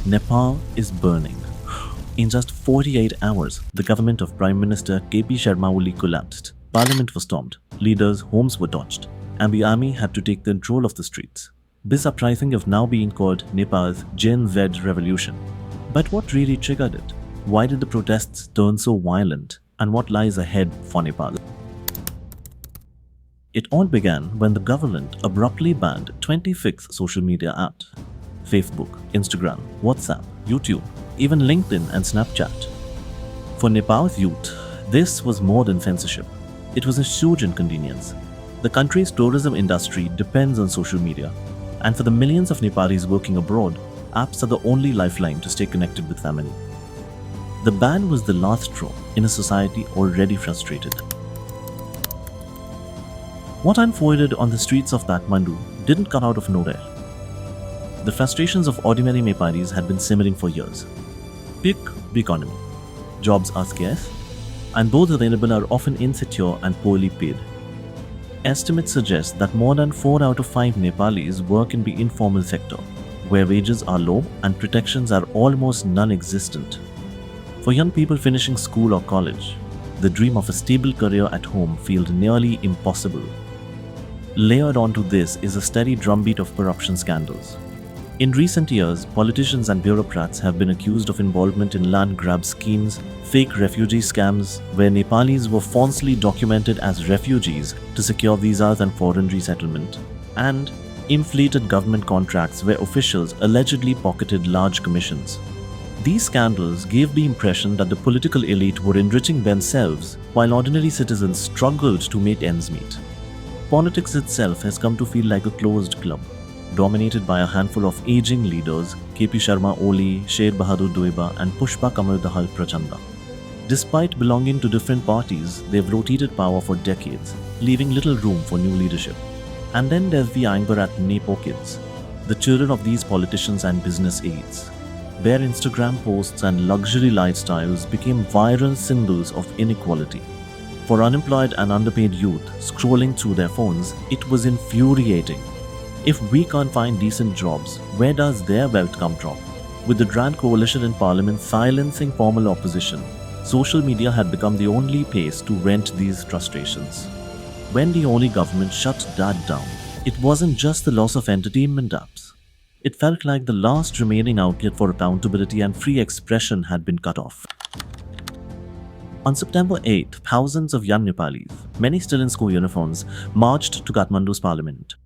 Nepal is burning. In just 48 hours, the government of Prime Minister KP Sharma Oli collapsed. Parliament was stormed, leaders' homes were torched, and the army had to take control of the streets. This uprising is now being called Nepal's Gen Z revolution. But what really triggered it? Why did the protests turn so violent? And what lies ahead for Nepal? It all began when the government abruptly banned 26 social media apps: Facebook, Instagram, WhatsApp, YouTube, even LinkedIn and Snapchat. For Nepal's youth, this was more than censorship. It was a huge inconvenience. The country's tourism industry depends on social media, and for the millions of Nepalis working abroad, apps are the only lifeline to stay connected with family. The ban was the last straw in a society already frustrated. What unfolded on the streets of Kathmandu didn't come out of nowhere. The frustrations of ordinary Nepalis had been simmering for years. Pick the economy. Jobs are scarce, and those available are often insecure and poorly paid. Estimates suggest that more than 4 out of 5 Nepalis work in the informal sector, where wages are low and protections are almost non-existent. For young people finishing school or college, the dream of a stable career at home feels nearly impossible. Layered onto this is a steady drumbeat of corruption scandals. In recent years, politicians and bureaucrats have been accused of involvement in land grab schemes, fake refugee scams, where Nepalis were falsely documented as refugees to secure visas and foreign resettlement, and inflated government contracts where officials allegedly pocketed large commissions. These scandals gave the impression that the political elite were enriching themselves while ordinary citizens struggled to make ends meet. Politics itself has come to feel like a closed club, dominated by a handful of aging leaders, KP Sharma Oli, Sher Bahadur Doiba and Pushpa Kamal Dahal Prachanda. Despite belonging to different parties, they've rotated power for decades, leaving little room for new leadership. And then there's the anger at Nepo kids, the children of these politicians and business aides. Their Instagram posts and luxury lifestyles became viral symbols of inequality. For unemployed and underpaid youth scrolling through their phones, it was infuriating. If we can't find decent jobs, where does their wealth come from? With the Grand Coalition in Parliament silencing formal opposition, social media had become the only place to vent these frustrations. When the only government shut that down, it wasn't just the loss of entertainment apps. It felt like the last remaining outlet for accountability and free expression had been cut off. On September 8th, thousands of young Nepalis, many still in school uniforms, marched to Kathmandu's parliament.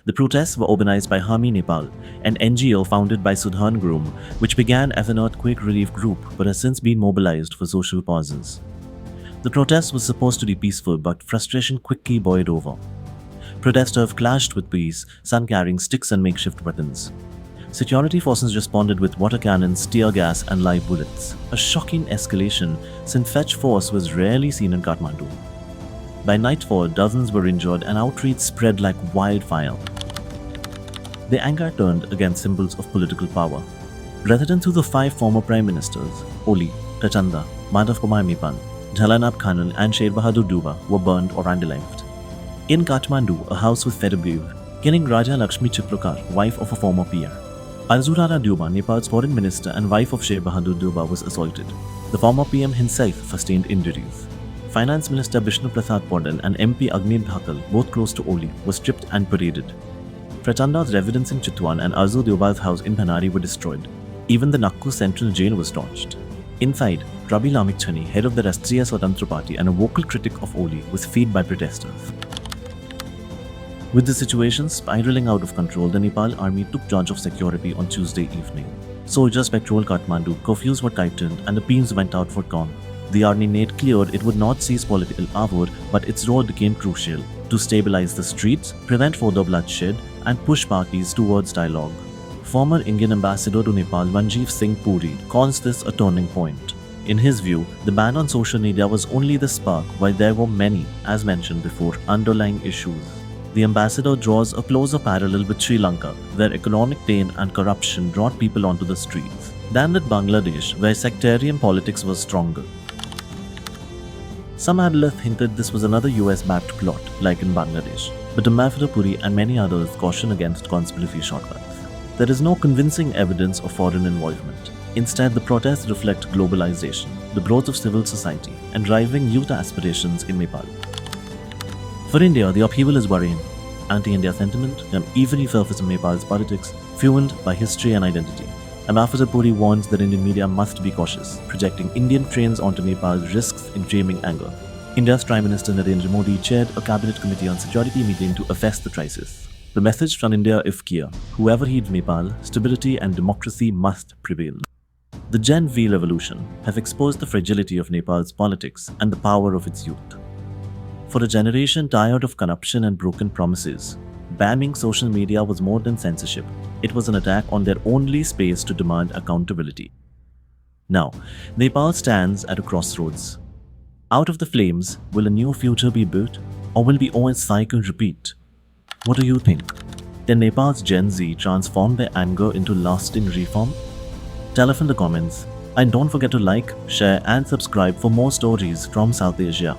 The protests were organized by Hami Nepal, an NGO founded by Sudhan Groom, which began as an earthquake relief group but has since been mobilized for social causes. The protest was supposed to be peaceful, but frustration quickly boiled over. Protesters clashed with police, some carrying sticks and makeshift weapons. Security forces responded with water cannons, tear gas and live bullets, a shocking escalation since such force was rarely seen in Kathmandu. By nightfall, dozens were injured and outrage spread like wildfire. The anger turned against symbols of political power. Residents of the 5 former prime ministers, Oli, Prachanda, Madhav Kumar Mipan, Jhalanab Khanal and Sher Bahadur Doiba were burned or vandalized. In Kathmandu, a house was set ablaze, killing Raja Lakshmi Chiprokar, wife of a former peer. Arzurara Doiba, Nepal's foreign minister and wife of Sher Bahadur Doiba, was assaulted. The former PM himself sustained injuries. Finance Minister Bishnu Prasad Paudel and MP Agnit Dhakal, both close to Oli, were stripped and paraded. Prachanda's residence in Chitwan and Arzu Doiba's house in Bhanari were destroyed. Even the Nakku Central Jail was torched. Inside, Rabi Lamikchani, head of the Rastriya Swatantra Party and a vocal critic of Oli, was freed by protesters. With the situation spiraling out of control, the Nepal army took charge of security on Tuesday evening. Soldiers patrolled Kathmandu, curfews were tightened, and the beams went out for dawn. The army made clear it would not cease political ardor, but its role became crucial to stabilize the streets, prevent further bloodshed, and push parties towards dialogue. Former Indian ambassador to Nepal, Manjeev Singh Puri, calls this a turning point. In his view, the ban on social media was only the spark, while there were many, as mentioned before, underlying issues. The ambassador draws a closer parallel with Sri Lanka, where economic pain and corruption brought people onto the streets, than with Bangladesh, where sectarian politics was stronger. Some analysts hinted this was another US-backed plot, like in Bangladesh, but Ambassador Puri and many others caution against conspiracy shortcuts. There is no convincing evidence of foreign involvement. Instead, the protests reflect globalization, the growth of civil society, and driving youth aspirations in Nepal. For India, the upheaval is worrying. Anti-India sentiment can even resurface in Nepal's politics, fueled by history and identity. Ambassador Puri warns that Indian media must be cautious, projecting Indian trains onto Nepal risks inflaming anger. India's Prime Minister Narendra Modi chaired a cabinet committee on security meeting to assess the crisis. The message from India is clear: whoever heeds Nepal, stability and democracy must prevail. The Gen V revolution has exposed the fragility of Nepal's politics and the power of its youth. For a generation tired of corruption and broken promises, banning social media was more than censorship. It was an attack on their only space to demand accountability. Now, Nepal stands at a crossroads. Out of the flames, will a new future be built, or will the old cycle repeat? What do you think? Can Nepal's Gen Z transform their anger into lasting reform? Tell us in the comments, and don't forget to like, share and subscribe for more stories from South Asia.